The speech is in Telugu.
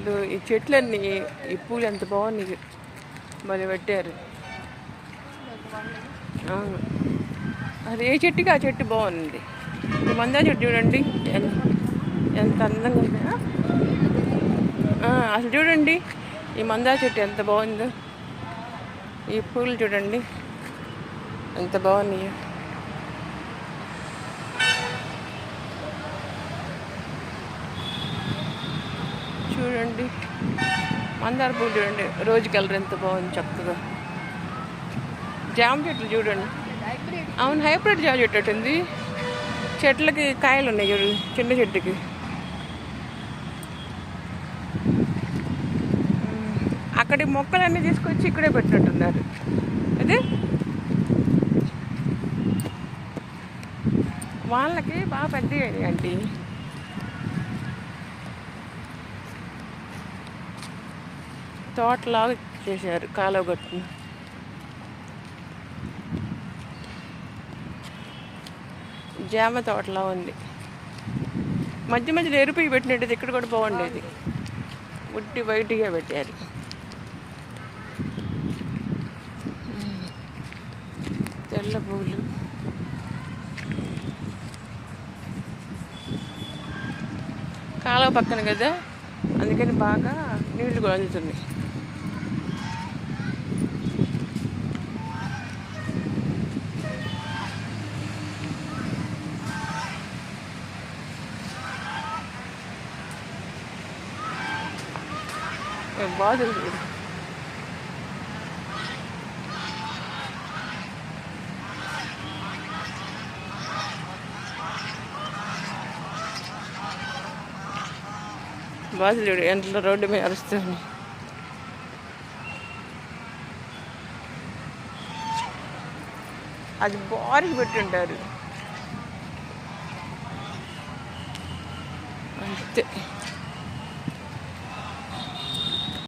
అసలు ఈ చెట్లన్నీ ఈ పూలు ఎంత బాగున్నాయి మరి పెట్టారు. అవును, అది ఏ చెట్టుకి ఆ చెట్టు బాగుంది. ఈ మందార చెట్టు చూడండి ఎంత అందంగా ఉంది. అసలు చూడండి ఈ మందార చెట్టు ఎంత బాగుందో. ఈ పూలు చూడండి ఎంత బాగున్నాయి. చూడండి మందార పూలు చూడండి, రోజు కలర్ ఎంత బాగుంది చక్కగా. జామ చెట్లు చూడండి. అవును, హైబ్రిడ్ జామ చెట్టు ఉంది. చెట్లకి కాయలు ఉన్నాయి చూడు, చిన్న చెట్టుకి. అక్కడి మొక్కలన్నీ తీసుకొచ్చి ఇక్కడే పెట్టినట్టున్నారు. అదే వాళ్ళకి బాగా పెద్ద ఆంటీ. తోటలాగా చేశారు కాలువ గట్టున. జామ తోటలా ఉంది. మధ్య మధ్యలో ఎరుపు పెట్టినట్టు ఇక్కడ కూడా బాగుండేది. ఉట్టి వైట్గా పెట్టారు. తెల్ల పువ్వులు. కాలువ పక్కన కదా, అందుకని బాగా నీళ్లు కూడా అందుతున్నాయి. బాగుంది. బాధలు ఎంతలో రోడ్డు మీద అరుస్తుంది. అది బారికి పెట్టుంటారు అంతే.